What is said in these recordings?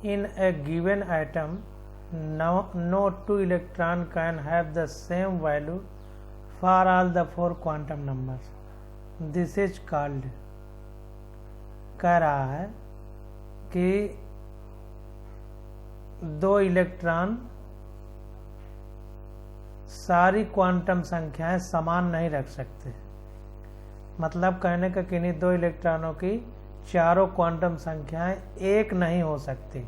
in a given atom no two electron can have the same value for all the 4 quantum numbers. This is called, कह रहा है कि 2 electron सारी quantum संख्याएं समान नहीं रख सकते। मतलब कहने का कि नहीं 2 इलेक्ट्रॉनों की चारों क्वांटम संख्याएं एक नहीं हो सकती।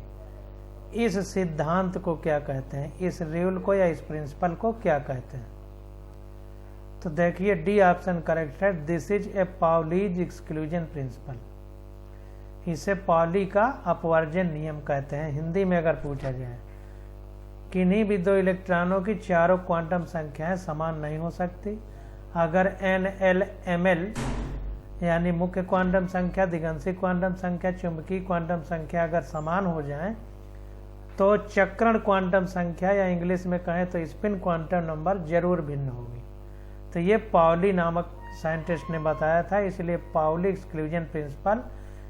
इस सिद्धांत को क्या कहते हैं, इस रूल को या इस प्रिंसिपल को क्या कहते हैं? तो देखिए डी ऑप्शन करेक्ट है। This is a Pauli's exclusion principle. इसे पाउली का अपवर्जन नियम कहते हैं। हिंदी में अगर पूछा जाए किन्हीं भी 2 इलेक्ट्रॉनों की चारों क्वांटम संख्याएं समान नहीं हो सकती। अगर NL-ML यानी मुख्य क्वांटम संख्या, दिगंशी क्वांटम संख्या, चुंबकीय क्वांटम संख्या अगर समान हो जाएं तो चक्रण क्वांटम संख्या या इंग्लिश में कहें तो स्पिन क्वांटम नंबर जरूर भिन्न होगी। तो ये पाउली नामक साइंटिस्ट ने बताया था, इसलिए पाउली एक्सक्लूजन प्रिंसिपल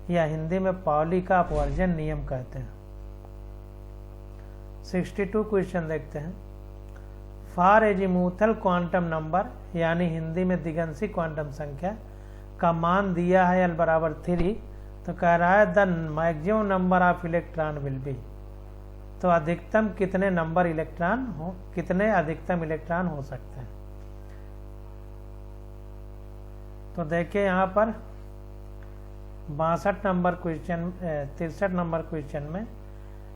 या हिंदी में पाउली का अपवर्जन नियम कहते हैं। 62 क्वेश्चन देखते हैं। फॉर एजीमुथल क्वांटम नंबर यानी हिंदी में दिगंशी क्वांटम संख्या का मान दिया है l बराबर 3, तो कह रहा है the maximum number of electron will be. तो अधिकतम कितने नंबर इलेक्ट्रॉन हो, कितने अधिकतम इलेक्ट्रॉन हो सकते हैं? तो देखिए यहाँ पर 63 नंबर क्वेश्चन 63 नंबर क्वेश्चन में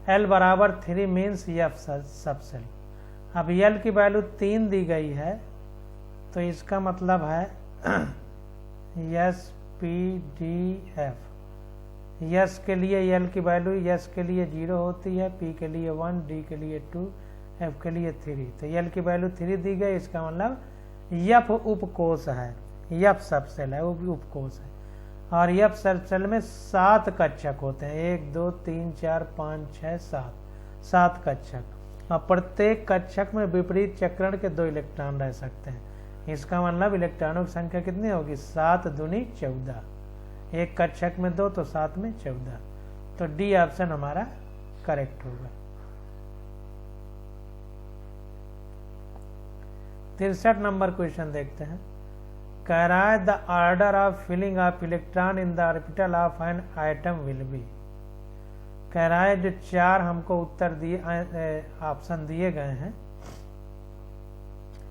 l बराबर 3 मीन्स F सबसेल। अब l की वैल्यू 3 दी गई है, तो इसका मतलब है SPDF। यस के लिए l की वैल्यू यस के लिए 0 होती है, P के लिए 1, D के लिए 2, F के लिए 3। तो l की वैल्यू 3 दी गई, इसका मतलब F उपकोष है, F सबसेल है, उपकोष है। और F सबसेल में 7 कक्षक होते हैं, 1 2 3 4 5 6 7 कक्षक। और प्रत्येक कक्षक में विपरीत चक्रण के 2 इलेक्ट्रॉन रह सकते हैं। इसका मतलब इलेक्ट्रॉनों की संख्या कितनी होगी? 7 दूनी 14। एक कक्षक में 2 तो 7 में 14। तो डी ऑप्शन हमारा करेक्ट होगा। 63 नंबर क्वेश्चन देखते हैं। कह रहा है the order of filling of electron in the orbital of an item will be. कह रहा है जो 4 हमको उत्तर दिए ऑप्शन दिए गए हैं,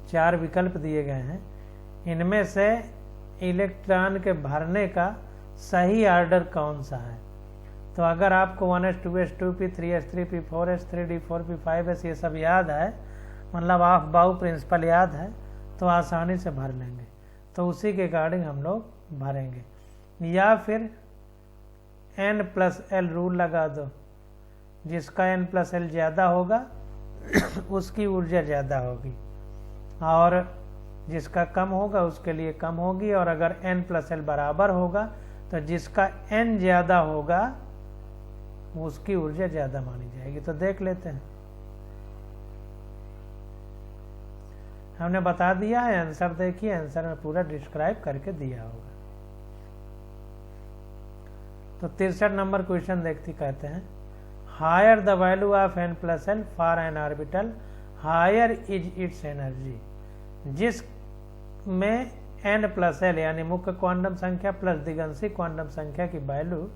4 विकल्प दिए गए हैं, इनमें से इलेक्ट्रॉन के भरने का सही ऑर्डर कौन सा है? तो अगर आपको 1s 2s 2p 3s 3p 4s 3d 4p 5s ये सब याद है, मतलब ऑफ बाउ प्रिंसिपल याद है, तो आसानी से भर लेंगे। तो उसी के अकॉर्डिंग हम लोग भरेंगे। या फिर n+l रूल लगा दो, जिसका n+l ज़्यादा होगा उसकी ऊर्जा ज़्यादा होगी, और जिसका कम होगा उसके लिए कम होगी। और अगर n+l बराबर होगा तो जिसका n ज़्यादा होगा उसकी ऊर्जा ज़्यादा मानी जाएगी। तो देख लेते हैं। हमने बता दिया है आंसर, देखिए आंसर में पूरा डिस्क्राइब करके दिया होगा। तो 63 नंबर क्वेश्चन देखते कहते हैं higher the value of n+l for an orbital higher is its energy. जिस में n+l यानी मुख्य क्वांटम संख्या प्लस दिगंशी क्वांटम संख्या की वैल्यू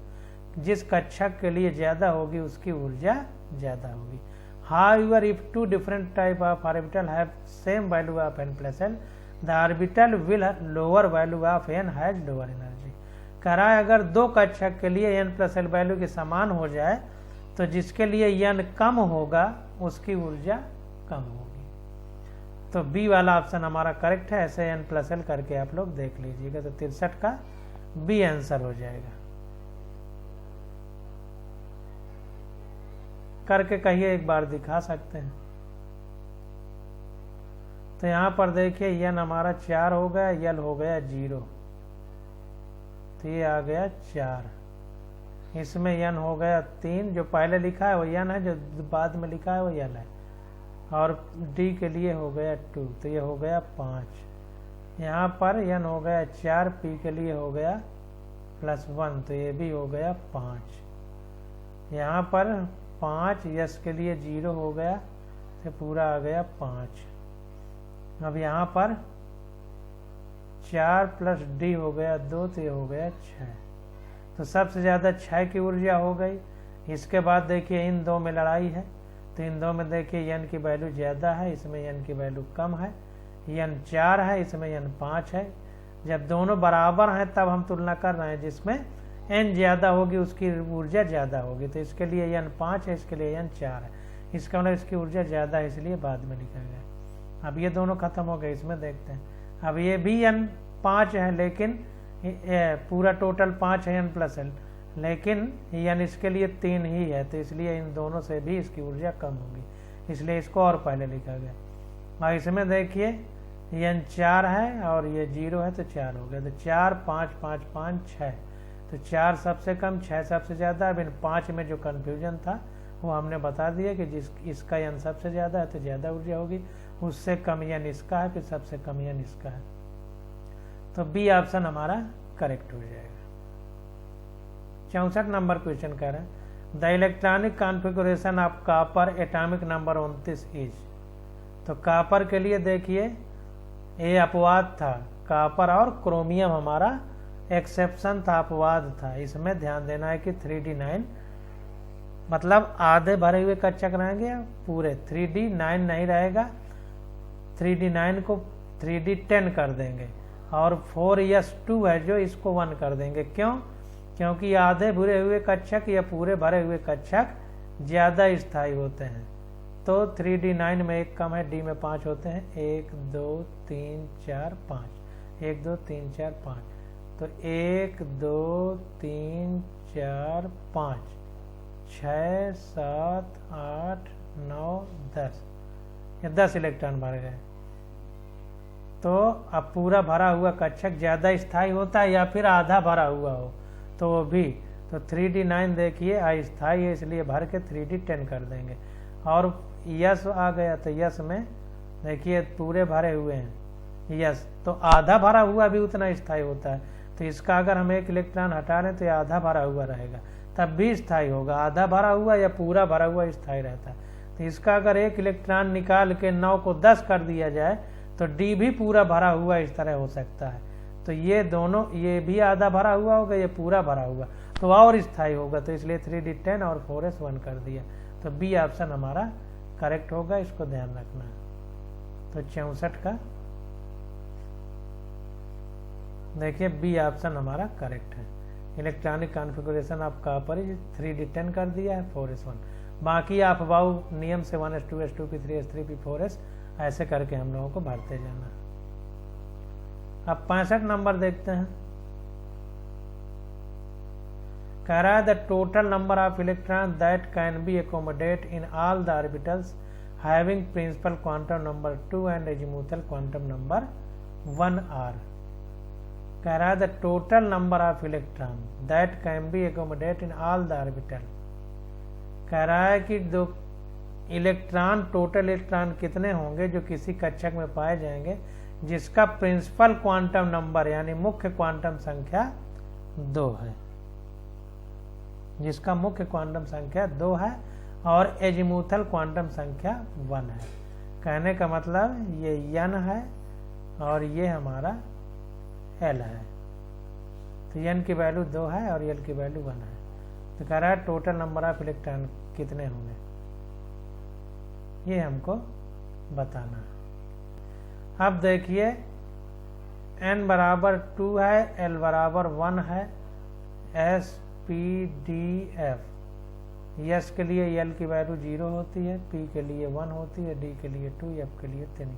जिस कक्षक के लिए ज्यादा होगी उसकी ऊर्जा ज्यादा होगी। However, if 2 different type of orbital have same value of n+l, the orbital will lower value of n has lower energy। कह रहा है अगर 2 कक्षक के लिए n+l वैल्यू के समान हो जाए तो जिसके लिए n कम होगा उसकी ऊर्जा कम होगी। तो बी वाला ऑप्शन हमारा करेक्ट है। ऐसे n+l करके आप लोग देख लीजिएगा, तो 63 का बी आंसर हो जाएगा। करके कहिए, एक बार दिखा सकते हैं। तो यहां पर देखिए n हमारा 4 हो गया, l हो गया 0, तो ये आ गया 4। इसमें n हो गया 3, जो पहले लिखा है वो n है, जो बाद में लिखा है वो l है। और d के लिए हो गया 2, तो ये हो गया 5। यहाँ पर n हो गया 4, p के लिए हो गया +1, तो ये भी हो गया 5। यहाँ पर 5, यस के लिए 0 हो गया, तो पूरा आ गया 5। अब यहाँ पर 4 प्लस डी हो गया 2, तो ये हो गया 6। तो सबसे ज़्यादा 6 की ऊर्जा हो गई। इसके बाद देखिए इन दो में लड़ाई है, तो इन दो में देखिए एन की वैल्यू ज़्यादा है, इसमें एन की वैल्यू कम है। एन 4 है, इसमें एन 5 है। जब दोनों बराबर हैं तब हम तुलना कर रहे हैं, जिसमें एन ज़्यादा होगी उसकी ऊर्जा ज़्यादा होगी। तो इसके लिए एन 5 है, इसके लिए एन 4 है। इसका मतलब इसकी ऊर्जा ज़्यादा है, इसलिए बाद में लिखा गया। अब ये दोनों खत्म हो गए, इसमें देखते हैं। अब ये भी एन 5 है, लेकिन पूरा टोटल 5 है एन प्लस एल, लेकिन एन इसके लिए 3 ही है, तो इसलिए इन दोनों से भी इसकी ऊर्जा कम होगी, इसलिए इसको और पहले लिखा गया। और इसमें देखिए एन 4 है और ये 0 है, तो 4 हो गया। तो 4 5 5 5 6, तो 4 सबसे कम 6 सबसे ज़्यादा। अब इन 5 में जो कन्फ्यूजन था वो हमने बता दिया कि इसका एन सबसे ज़्यादा है तो ज़्यादा ऊर्जा होगी, उससे कम एन इसका है, फिर सबसे कम एन इसका है। तो बी ऑप्शन हमारा करेक्ट हो जाएगा। 64 नंबर क्वेश्चन कह रहे हैं the electronic configuration of copper atomic number 29 is. तो कॉपर के लिए देखिए ये अपवाद था, कॉपर और क्रोमियम हमारा एक्सेप्शन था, अपवाद था। इसमें ध्यान देना है कि 3D9 मतलब आधे भरे हुए कक्षक रहेंगे, पूरे 3D9 नहीं रहेगा। 3D9 को 3D10 कर देंगे और 4s2 है जो इसको 1 कर देंगे। क्यों? क्योंकि आधे भरे हुए कक्षक या पूरे भरे हुए कक्षक ज़्यादा स्थायी होते हैं। तो 3D9 में 1 कम है, डी में 5 होते हैं। 1 2 3 4 5, 1 2 3 4 5। तो 1 2 3 4 5 6 7 8 9 10, ये 10 इलेक्ट्रॉन भर गए। तो अब पूरा भरा हुआ कक्षक ज़्यादा स्थायी होता है या फिर आधा भरा हुआ हो तो वो भी। तो 3D9 देखिए अस्थायी है, इसलिए भर के 3D10 कर देंगे। और यस आ गया, तो यस में देखिए पूरे भरे हुए हैं यस, तो आधा भरा हुआ भी उतना स्थायी होता है। तो इसका अगर हम 1 इलेक्ट्रॉन हटा लें तो ये आधा भरा हुआ रहेगा, तब भी स्थायी होगा। आधा भरा हुआ या पूरा भरा हुआ स्थायी रहता है। तो इसका अगर 1 इलेक्ट्रॉन निकाल के 9 को 10 कर दिया जाए तो डी भी पूरा भरा हुआ इस तरह हो सकता है। तो ये दोनों, ये भी आधा भरा हुआ होगा, ये पूरा भरा हुआ, तो और स्थायी होगा। तो इसलिए 3D10 और 4s1 कर दिया। तो बी ऑप्शन हमारा करेक्ट होगा, इसको ध्यान रखना है। तो 64 का देखिए बी ऑप्शन हमारा करेक्ट है। Electronic configuration of copper 3D10 कर दिया है, 4s1। बाकी आप वाउ नियम से 1s2 s2 p3 s3 p4s ऐसे करके हम लोगों को भरते जाना। अब 65 नंबर देखते हैं। कह रहा है the total number of electron that can be accommodate in all the orbitals having principal quantum number 2 and azimuthal quantum number 1 are. कह रहा है the total number of electron that can be accommodate in all the orbital. कह रहा है कि दो electron, total electron कितने होंगे जो किसी कक्षक में पाए जाएंगे जिसका प्रिंसिपल क्वांटम नंबर यानी मुख्य क्वांटम संख्या 2 है, जिसका मुख्य क्वांटम संख्या 2 है और एजीमुथल क्वांटम संख्या 1 है। कहने का मतलब ये n है और ये हमारा l है। तो n की वैल्यू 2 है और l की वैल्यू 1 है। तो कह रहा है टोटल नंबर ऑफ इलेक्ट्रॉन कितने होंगे, ये हमको बताना है। अब देखिए n बराबर 2 है, l बराबर 1 है, s p d f। Yes के लिए l की वैल्यू 0 होती है, p के लिए 1 होती है, d के लिए 2, f के लिए 3।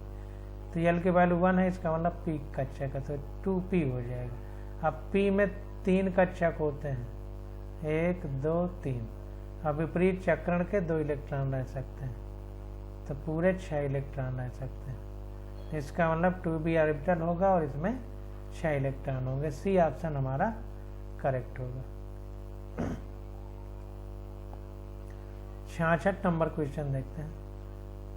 तो l की वैल्यू 1 है, इसका मतलब p कक्षक है, तो 2p हो जाएगा। अब p में 3 कक्षक होते हैं, 1 2 3। अब विपरीत चक्रण के 2 इलेक्ट्रॉन रह सकते हैं, तो पूरे 6 इलेक्ट्रॉन रह सकते हैं। इसका मतलब 2b ऑर्बिटल होगा और इसमें 6 इलेक्ट्रॉन होंगे। सी ऑप्शन हमारा करेक्ट होगा। 66 नंबर क्वेश्चन देखते हैं।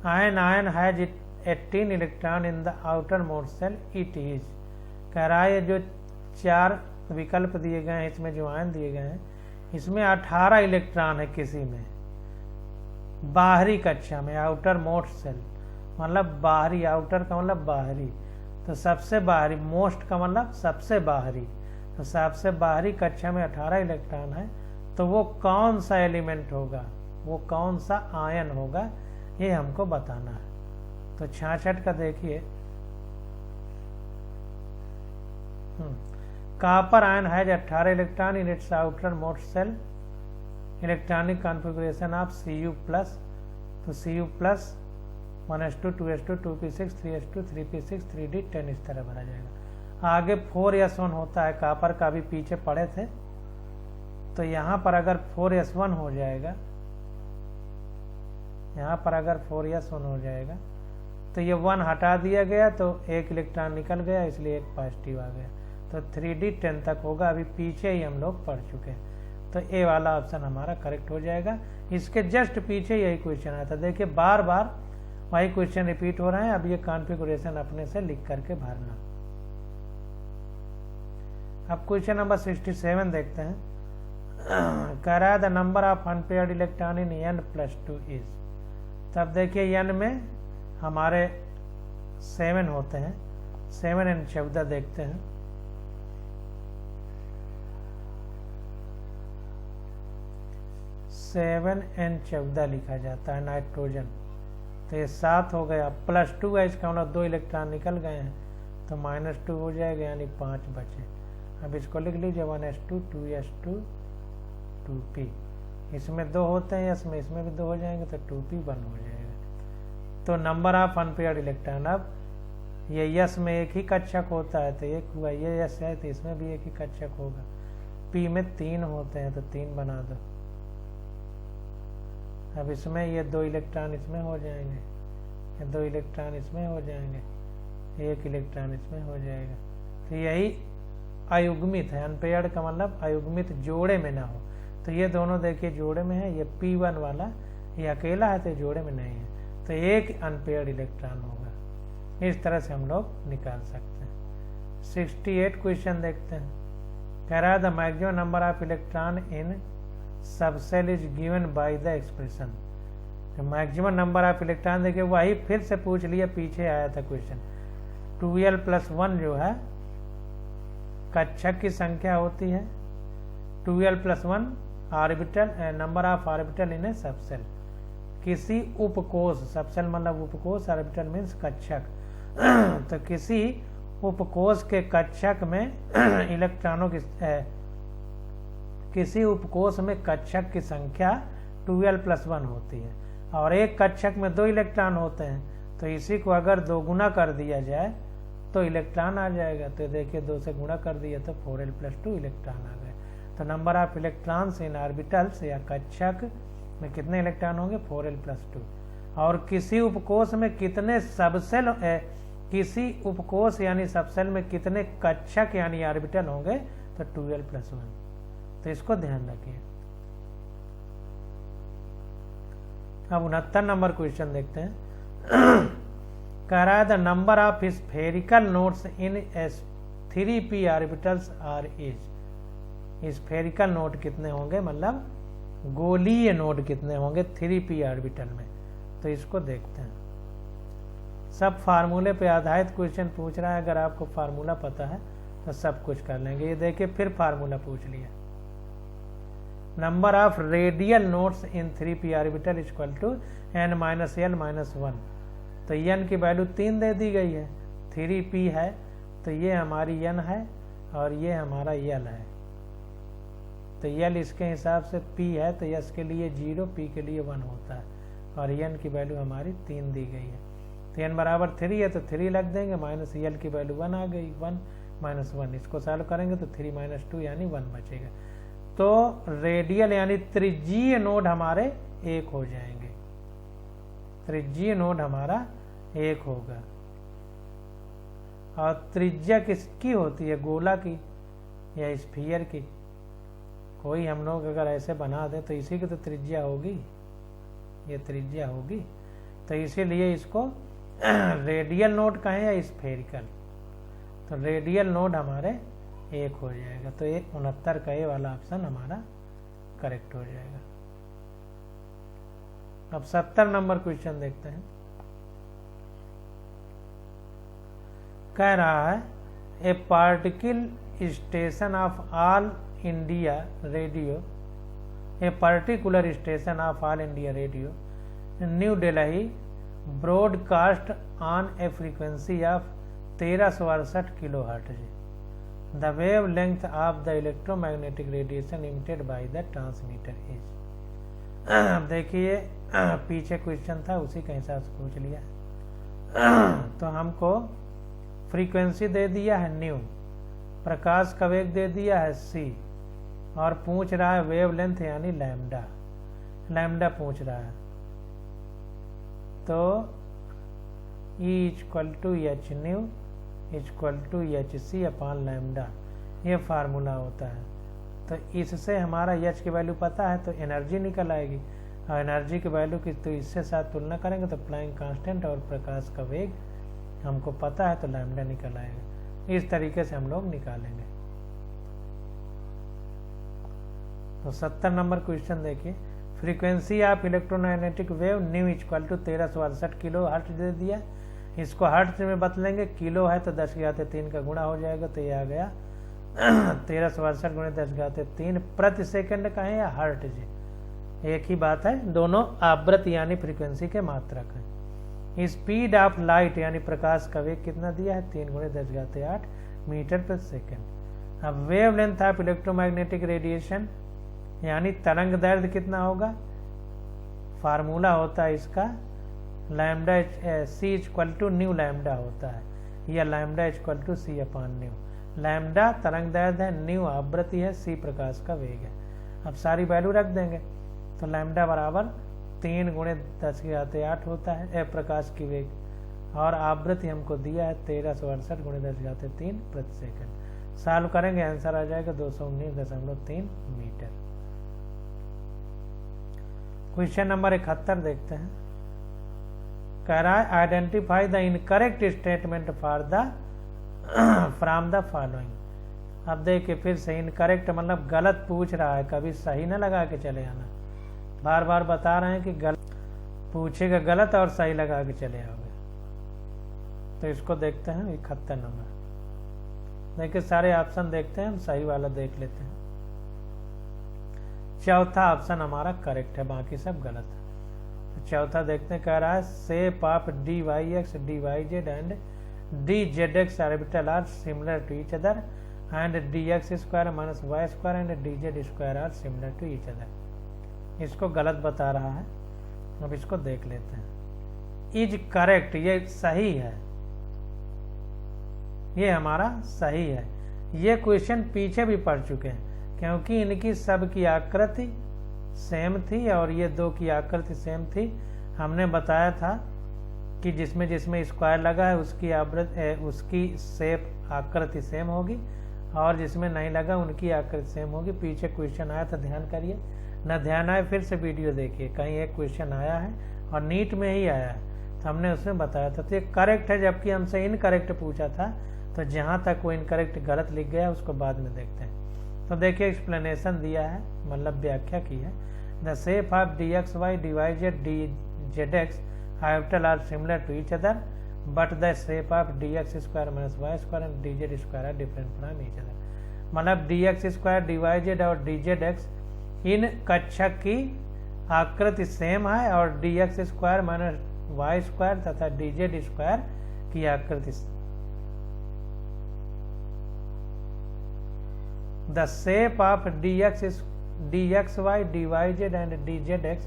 Ion has 18 electron in the outermost shell, it is. कह रहा है जो 4 विकल्प दिए गए हैं, इसमें जो आयन दिए गए हैं इसमें 18 इलेक्ट्रॉन है किसी में, बाहरी कक्षा में, आउटर मोस्ट सेल मतलब बाहरी, आउटर का मतलब बाहरी, तो सबसे बाहरी, मोस्ट का मतलब सबसे बाहरी, तो सबसे बाहरी कक्षा में 18 इलेक्ट्रॉन है, तो वो कौन सा एलिमेंट होगा, वो कौन सा आयन होगा, ये हमको बताना है। तो 66 का देखिए, copper ion has 18 electron in its outermost shell, electronic configuration of Cu plus, तो Cu plus 1s2 2s2 2p6 3s2 3p6 3d 10 इस तरह भरा जाएगा। आगे 4s1 होता है, कॉपर का भी पीछे पढ़े थे, तो यहाँ पर अगर 4s1 हो जाएगा, यहाँ पर अगर 4s1 हो जाएगा तो ये 1 हटा दिया गया तो एक इलेक्ट्रॉन निकल गया, इसलिए एक पॉजिटिव आ गया, तो 3d 10 तक होगा। अभी पीछे ही हम लोग पढ़ चुके हैं, तो ए वाला ऑप्शन हमारा करेक्ट हो जाएगा। इसके जस्ट पीछे यही क्वेश्चन आया था, देखिए बार बार वही क्वेश्चन रिपीट हो रहे हैं। अब ये कॉन्फ़िगरेशन अपने से लिख करके भरना। अब क्वेश्चन नंबर 67 देखते हैं। कह रहा है the number of unpaired electron in n+2 is, तब देखिए n में हमारे 7 होते हैं, 7 n 14 देखते हैं। सेवन n 14 लिखा जाता है नाइट्रोजन, तो ये 7 हो गया, +2 है, इसका मतलब 2 इलेक्ट्रॉन निकल गए हैं, तो -2 हो जाएगा, यानी 5 बचे। अब इसको लिख लीजिए 1s2 2s2 2p, इसमें 2 होते हैं यस में, इसमें भी 2 हो जाएंगे, तो 2p 1 हो जाएगा। तो नंबर ऑफ अनपेयर्ड इलेक्ट्रॉन, अब ये यस में एक ही कक्षक होता है तो 1 हुआ, ये यस है तो इसमें भी एक ही कक्षक होगा। p में 3 होते हैं तो 3 बना दो। अब इसमें ये 2 इलेक्ट्रॉन इसमें हो जाएंगे, ये 2 इलेक्ट्रॉन इसमें हो जाएंगे, 1 इलेक्ट्रॉन इसमें हो जाएगा। तो यही अयुग्मित है, अनपेयर्ड का मतलब अयुग्मित, जोड़े में ना हो। तो ये दोनों देखिए जोड़े में है, ये p1 वाला ये अकेला है तो जोड़े में नहीं है, तो 1 अनपेयर्ड इलेक्ट्रॉन होगा। इस तरह से हम लोग निकाल सकते हैं। 68 क्वेश्चन देखते हैं। कह रहा है the maximum number of electron in subshell is given by the expression. Maximum number of electron देखिए वही फिर से पूछ लिया, पीछे आया था क्वेश्चन। 2l+1 जो है कक्षक की संख्या होती है, 2l+1 orbital, number of orbital in A subshell. किसी उपकोष, सबसेल मतलब उपकोष, ऑर्बिटल मीन्स कक्षक, तो किसी उपकोष के कक्षक में इलेक्ट्रॉनों की किसी उपकोष में कक्षक की संख्या 2l+1 होती है, और एक कक्षक में 2 इलेक्ट्रॉन होते हैं, तो इसी को अगर 2 गुना कर दिया जाए तो इलेक्ट्रॉन आ जाएगा। तो देखिए 2 से गुणा कर दिया तो 4l+2 इलेक्ट्रॉन आ गए। तो number of electrons in orbitals या कक्षक में कितने इलेक्ट्रॉन होंगे, 4l+2। और किसी उपकोष में कितने सबसेल, किसी उपकोष यानी सबसेल में कितने कक्षक यानी ऑर्बिटल होंगे, तो 2l+1। तो इसको ध्यान रखिए। अब 69 नंबर क्वेश्चन देखते हैं। कह रहा है the number of spherical nodes in 3p orbitals are is. Spherical node कितने होंगे, मतलब गोलीय नोड कितने होंगे 3p ऑर्बिटल में, तो इसको देखते हैं। सब फार्मूले पे आधारित क्वेश्चन पूछ रहा है, अगर आपको फार्मूला पता है तो सब कुछ कर लेंगे। ये देखिए फिर फार्मूला पूछ लिया, number of radial nodes in 3p orbital equal to n-l-1। तो n की वैल्यू 3 दे दी गई है, 3p है तो ये हमारी n है और ये हमारा l है, तो l इसके हिसाब से p है तो s के लिए 0, p के लिए 1 होता है, और n की वैल्यू हमारी 3 दी गई है। तो n बराबर 3 है तो 3 लग देंगे, माइनस l की वैल्यू 1 आ गई, 1 - 1, इसको सॉल्व करेंगे तो 3 - 2 यानी 1 बचेगा। तो रेडियल यानी त्रिज्यीय नोड हमारे 1 हो जाएंगे, त्रिज्यीय नोड हमारा 1 होगा। और त्रिज्या किसकी होती है, गोला की या स्फीयर की? कोई हम लोग अगर ऐसे बना दे तो इसी की तो त्रिज्या होगी, ये त्रिज्या होगी। तो इसीलिए इसको रेडियल नोड कहें या स्फेरिकल, तो रेडियल नोड हमारे 1 हो जाएगा। तो ये 69 का ये वाला ऑप्शन हमारा करेक्ट हो जाएगा। अब 70 नंबर क्वेश्चन देखते हैं। कह रहा है ए particle station of all India radio, a particular station of all India radio new Delhi broadcast on A frequency of 1368 kilohertz the wave length of the electromagnetic radiation emitted by the transmitter is. अब देखिए पीछे question था उसी के हिसाब से पूछ लिया। तो हमको फ्रीक्वेंसी दे दिया है न्यू, प्रकाश का वेग दे दिया है c, और पूछ रहा है वेव लेंथ यानी लैम्डा, लैम्डा पूछ रहा है। तो E equal to H nu equal to H C upon lambda, ये फार्मूला होता है। तो इससे हमारा एच की वैल्यू पता है तो एनर्जी निकल आएगी, और एनर्जी की वैल्यू की तो इससे साथ तुलना करेंगे तो प्लैंक कांस्टेंट और प्रकाश का वेग हमको पता है तो लैम्डा निकल आएगा। इस तरीके से हम लोग निकालेंगे। तो 70 नंबर क्वेश्चन देखिए, frequency of electromagnetic wave nu equal to 1368 kilo hertz दे दिया। इसको हर्ट्ज में बदलेंगे, किलो है तो 10⁻³ का गुणा हो जाएगा, तो ये आ गया 1368 गुणे 10⁻³ प्रति सेकंड का है या हर्ट्ज, एक ही बात है, दोनों आवृत्ति यानी फ्रीक्वेंसी के मात्रक है। स्पीड ऑफ लाइट यानी प्रकाश का वेग कितना दिया है 3 गुणे 10⁸ मीटर प्रति सेकंड। अब wave length of electromagnetic radiation यानी तरंग दैर्ध्य कितना होगा, फार्मूला होता है इसका lambda C equal to nu lambda होता है, या lambda equal to C upon nu. Lambda तरंग दैर्ध्य है, न्यू आवृत्ति है, सी प्रकाश का वेग है। अब सारी वैल्यू रख देंगे तो लैम्डा बराबर 3 गुणे 10⁸ होता है प्रकाश की वेग, और आवृत्ति हमको दिया है 1368 गुणे 10⁻³ प्रति सेकंड। सॉल्व करेंगे आंसर आ जाएगा 219.3 मीटर। क्वेश्चन नंबर 71 देखते हैं। कह रहा है identify the incorrect statement for the from the following. अब देखिए फिर से इनकरेक्ट मतलब गलत पूछ रहा है, कभी सही ना लगा के चले आना, बार बार बता रहे हैं कि गलत पूछेगा, गलत और सही लगा के चले आओगे। तो इसको देखते हैं 71 नंबर। देखिए सारे ऑप्शन देखते हैं, हम सही वाला देख लेते हैं। चौथा ऑप्शन हमारा करेक्ट है, बाकी सब गलत है। तो चौथा देखते हैं, कह रहा है shape of dy(x, dyz and dzx orbital are similar to each other and dx² minus y² and dz² are similar to each other. इसको गलत बता रहा है, अब इसको देख लेते हैं। इज करेक्ट, ये सही है, ये हमारा सही है। ये क्वेश्चन पीछे भी पढ़ चुके हैं क्योंकि इनकी सब की आकृति सेम थी और ये दो की आकृति सेम थी। हमने बताया था कि जिसमें जिसमें स्क्वायर लगा है उसकी आवृत्ति उसकी शेप आकृति सेम होगी, और जिसमें नहीं लगा उनकी आकृति सेम होगी। पीछे क्वेश्चन आया था, ध्यान करिए, न ध्यान आए फिर से वीडियो देखिए, कहीं एक क्वेश्चन आया है और नीट में ही आया है, तो हमने उसमें बताया था। तो ये करेक्ट है, जबकि हमसे इनकरेक्ट पूछा था, तो जहां तक वो इनकरेक्ट गलत लिख गया उसको बाद में देखते हैं। तो देखिए एक्सप्लेनेशन दिया है, मतलब व्याख्या की है। The shape of dxy, dyz, dzx orbital are similar to each other but the shape of dx² minus y² and dz² are different from each other. मतलब dx², dyz और dzx इन कक्षक की आकृति सेम है और dx² माइनस y² तथा dz² की आकृति। The shape of dxy, dyz and dzx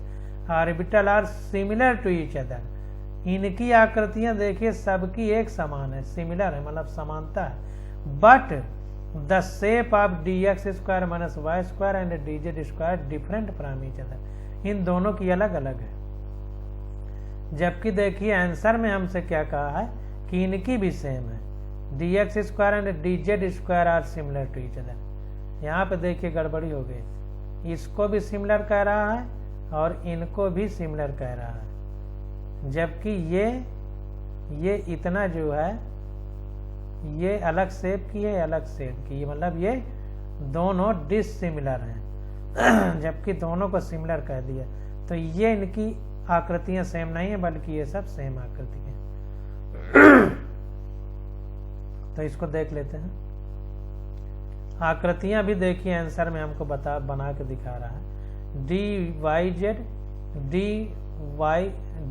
orbital are similar to each other. इनकी आकृतियां देखिए सबकी एक समान है, सिमिलर है मतलब समानता है। But the shape of dx² minus y² and dz² different from each other, इन दोनों की अलग अलग है। जबकि देखिए आंसर में हमसे क्या कहा है कि इनकी भी सेम है, dx² and dz² are similar to each other. यहाँ पे देखिए गड़बड़ी हो गई, इसको भी सिमिलर कह रहा है और इनको भी सिमिलर कह रहा है, जबकि ये इतना जो है ये अलग शेप की है, अलग शेप की, मतलब ये दोनों डिसिमिलर हैं जबकि दोनों को सिमिलर कह दिया। तो ये इनकी आकृतियां सेम नहीं है, बल्कि ये सब सेम आकृति है। तो इसको देख लेते हैं। आकृतियां भी देखिए, आंसर में हमको बना के दिखा रहा है। D Y Z,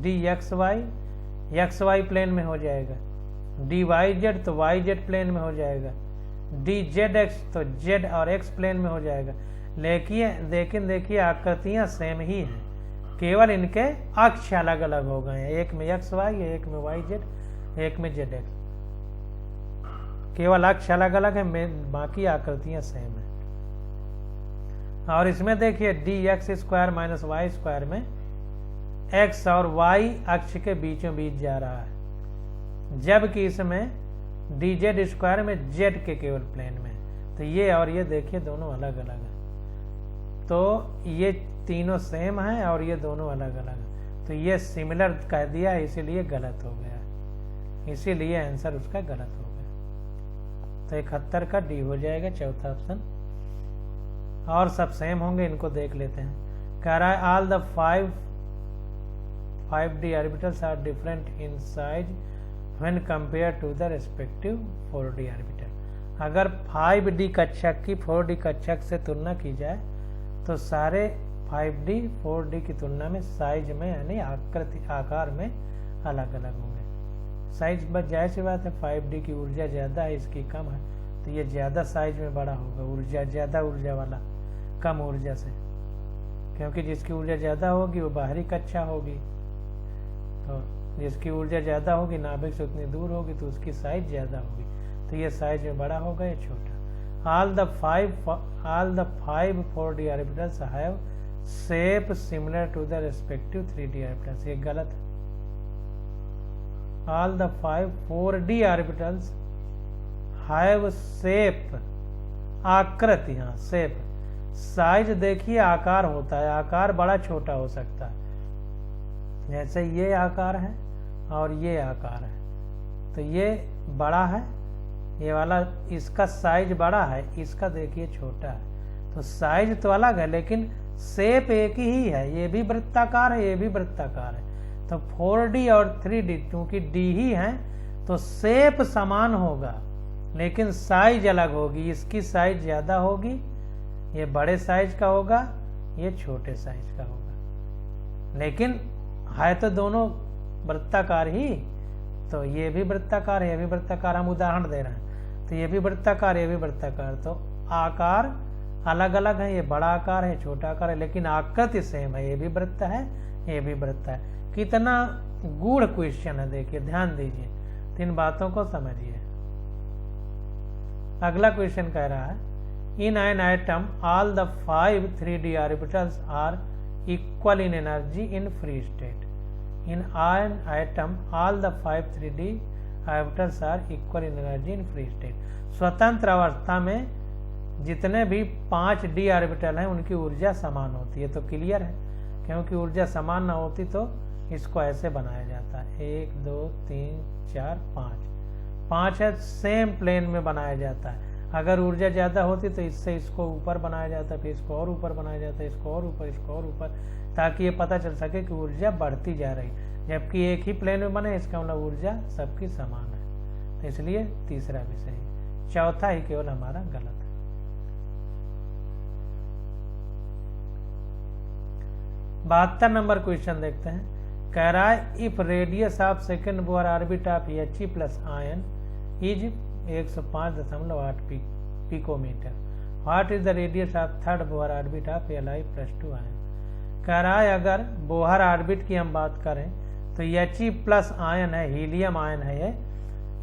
D X Y plane में हो जाएगा, डी वाई जेड तो वाई जेड प्लेन में हो जाएगा, डी जेड एक्स तो जेड और एक्स प्लेन में हो जाएगा। लेकिन देखिए आकृतियां सेम ही हैं, केवल इनके अक्ष अलग अलग हो गए हैं। एक में एक्स वाई, एक में वाई जेड, एक में जेड एक्स। केवल अक्ष अलग अलग है, बाकी आकृतियां सेम है। और इसमें देखिए D X square minus Y square में एक्स और वाई अक्ष के बीचों बीच जा रहा है, जबकि इसमें डी जेड स्क्वायर में जेड के केवल प्लेन में। तो ये और ये देखिए दोनों अलग अलग है। तो ये तीनों सेम है और ये दोनों अलग अलग है। तो ये सिमिलर कह दिया, इसीलिए गलत हो गया, इसीलिए आंसर उसका गलत हो गया। तो 71 का डी हो जाएगा, चौथा ऑप्शन। और सब सेम होंगे, इनको देख लेते हैं। कह रहा है all the 5D orbitals are different in size when compare to the respective 4D orbital. अगर 5D कक्षक की 4D कक्षक से तुलना की जाए तो सारे 5D 4D की तुलना में साइज में यानी आकृति आकार में अलग अलग होंगे। साइज बस जाहिर सी बात है, 5D की ऊर्जा ज़्यादा है, इसकी कम है, तो ये ज़्यादा साइज में बड़ा होगा। ऊर्जा ज़्यादा ऊर्जा वाला कम ऊर्जा से, क्योंकि जिसकी ऊर्जा ज़्यादा होगी वो बाहरी कक्षा होगी, तो जिसकी ऊर्जा ज़्यादा होगी नाभिक से उतनी दूर होगी तो उसकी साइज ज़्यादा होगी। तो ये साइज में बड़ा होगा, ये छोटा। All the five 4D orbitals have shape similar to the respective 3D orbitals। ये गलत है। All the 5 4D orbitals have shape, आकृति, हाँ shape। साइज देखिए आकार होता है, आकार बड़ा छोटा हो सकता है, जैसे ये आकार है और ये आकार है, तो ये बड़ा है, ये वाला इसका साइज बड़ा है, इसका देखिए छोटा है। तो साइज तो अलग है लेकिन शेप एक ही है, ये भी वृत्ताकार है, ये भी वृत्ताकार है। तो 4D और 3D क्योंकि D ही है तो शेप समान होगा लेकिन साइज अलग होगी। इसकी साइज ज्यादा होगी, ये बड़े साइज का होगा, ये छोटे साइज का होगा, लेकिन है तो दोनों वृत्ताकार ही। तो ये भी वृत्ताकार है, ये भी वृत्ताकार, हम उदाहरण दे रहे हैं। तो ये भी वृत्ताकार, ये भी वृत्ताकार, तो आकार अलग अलग है, ये बड़ा आकार है, छोटा आकार है, लेकिन आकृति सेम है। ये भी वृत्त है, ये भी वृत्त है। कितना गूढ़ क्वेश्चन है, देखिए ध्यान दीजिए, 3 बातों को समझिए। अगला क्वेश्चन कह रहा है in an atom all the 5 3D orbitals are equal in energy in free state. In an atom all the 5 3D orbitals are equal in energy in free state. स्वतंत्र अवस्था में जितने भी 5D ऑर्बिटल हैं उनकी ऊर्जा समान होती है। तो क्लियर है, क्योंकि ऊर्जा समान ना होती तो इसको ऐसे बनाया जाता है, 1 2 3 4 5 है, सेम प्लेन में बनाया जाता है। अगर ऊर्जा ज्यादा होती तो इससे इसको ऊपर बनाया जाता है, फिर इसको और ऊपर बनाया जाता है, इसको और ऊपर, इसको और ऊपर, ताकि ये पता चल सके कि ऊर्जा बढ़ती जा रही, जबकि एक ही प्लेन में बने इसका मतलब ऊर्जा सबकी समान है। तो इसलिए तीसरा भी सही, चौथा ही केवल हमारा गलत है। बहत्तर नंबर क्वेश्चन देखते हैं। कह रहा है if radius of second Bohr orbit of He plus ion is 105.8 picometre, what is the radius of third Bohr orbit of Li plus 2 ion. कह रहा है अगर बोहर ऑर्बिट की हम बात करें तो He प्लस आयन है, हीलियम आयन है ये,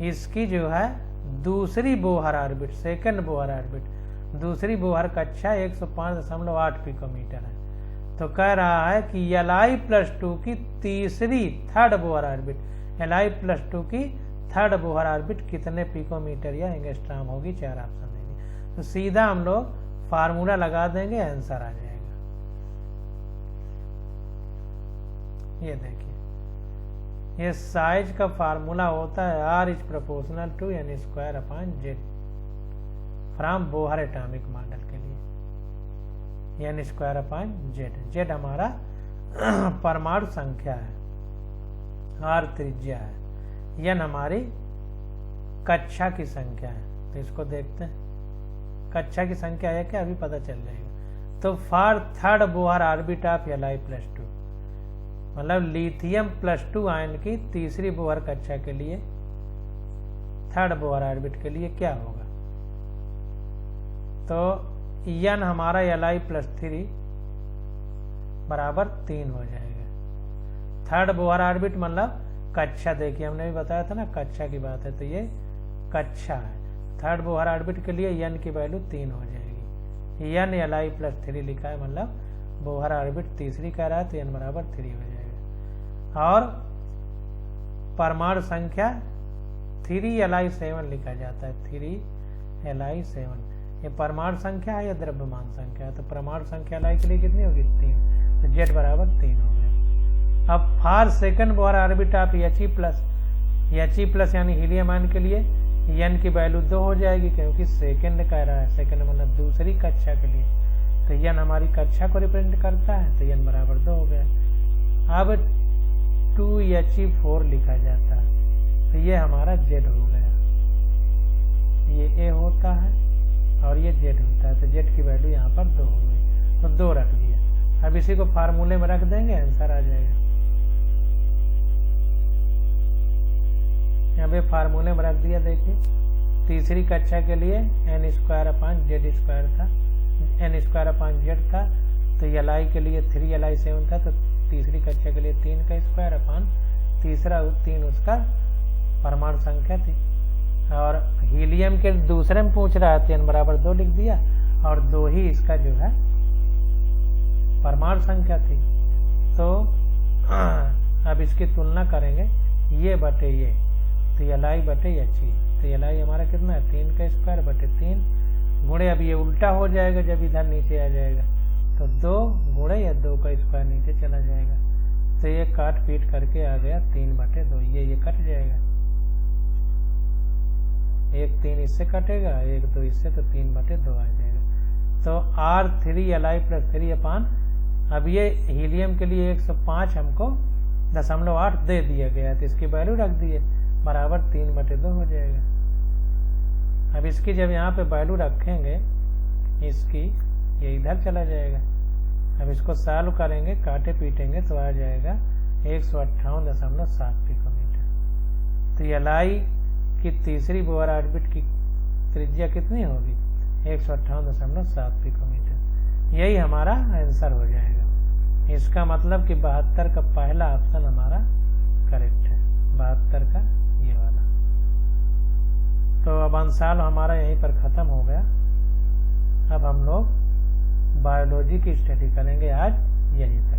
इसकी जो है दूसरी Bohr orbit, second Bohr orbit, दूसरी बोहर कक्षा 105.8 पिकोमीटर है। तो कह रहा है कि Li प्लस 2 की तीसरी third Bohr orbit, Li plus 2 की थर्ड बोहर ऑर्बिट कितने पिकोमीटर या एंगस्ट्रॉम होगी, 4 ऑप्शन देंगे। तो सीधा हम लोग फार्मूला लगा देंगे, आंसर आ जाएगा। ये देखिए, ये साइज का फार्मूला होता है R is proportional to n square upon z from Bohr atomic model के लिए, n square upon z। z हमारा परमाणु संख्या है, r त्रिज्या है, n हमारी कक्षा की संख्या है। तो इसको देखते हैं, कक्षा की संख्या है क्या, अभी पता चल जाएगा। तो for third Bohr orbit of Li+2, मतलब लिथियम +2 आयन की तीसरी बोहर कक्षा के लिए, थर्ड बोहर ऑर्बिट के लिए क्या होगा। तो n हमारा Li+3 बराबर 3 हो जाएगा। थर्ड बोहर ऑर्बिट मतलब कक्षा, देखिए हमने भी बताया था ना, कक्षा की बात है, तो ये कक्षा है। थर्ड बोहर ऑर्बिट के लिए n की वैल्यू 3 हो जाएगी। n Li+3 लिखा है, मतलब बोहर ऑर्बिट तीसरी कह रहा है, तो n बराबर 3 हो जाएगा। और परमाणु संख्या 3Li7 लिखा जाता है, 3Li7 ये परमाणु संख्या है या द्रव्यमान संख्या है। तो परमाणु संख्या Li के लिए कितनी होगी, 3, तो Z बराबर 3 हो गया। अब for second Bohr orbit of He+ यानी हीलियम आयन के लिए n की वैल्यू 2 हो जाएगी, क्योंकि सेकंड कह रहा है, सेकंड मतलब दूसरी कक्षा के लिए, तो n हमारी कक्षा को रिप्रेजेंट करता है, तो n बराबर 2 हो गया। अब 2He4 लिखा जाता है, तो ये हमारा Z हो गया, ये A होता है और ये Z होता है, तो Z की वैल्यू यहाँ पर 2 हो गई, तो 2 रख दिया। अब इसी को फार्मूले में रख देंगे, आंसर आ जाएगा। यहाँ पे फार्मूले में रख दिया, देखिए तीसरी कक्षा के लिए n² था, n² था, तो Li के लिए 3Li7 था, तो तीसरी कक्षा के लिए 3 का स्क्वायर अपान तीसरा 3 उसका परमाणु संख्या थी। और हीलियम के दूसरे में पूछ रहा है, तो n बराबर 2 लिख दिया, और 2 ही इसका जो है परमाणु संख्या थी। तो अब इसकी तुलना करेंगे, ये बटे ये, तो Li बटे He, तो Li हमारा कितना है, 3 का स्क्वायर बटे 3 गुणे, अब ये उल्टा हो जाएगा जब इधर नीचे आ जाएगा, तो 2 गुणे या 2 का स्क्वायर नीचे चला जाएगा, तो ये काट पीट करके आ गया 3 बटे 2, ये कट जाएगा, 1 3 इससे कटेगा, 1 2 इससे, तो 3 बटे 2 आ जाएगा। तो R3Li+3 अपान, अब ये हीलियम के लिए 105 हमको 0.8 दे दिया गया, तो इसकी वैल्यू रख दिए, बराबर 3 बटे 2 हो जाएगा। अब इसकी जब यहाँ पे वैल्यू रखेंगे इसकी, ये इधर चला जाएगा। अब इसको सॉल्व करेंगे, काटे पीटेंगे, तो आ जाएगा 158.7 पिकोमीटर। तो Li की तीसरी बोहर ऑर्बिट की त्रिज्या कितनी होगी, 158.7 पिकोमीटर। यही हमारा आंसर हो जाएगा। इसका मतलब कि 72 का पहला ऑप्शन हमारा करेक्ट है, 72 का ये वाला। तो अब अंशाल हमारा यहीं पर खत्म हो गया। अब हम लोग बायोलॉजी की स्टडी करेंगे आज यहीं तक।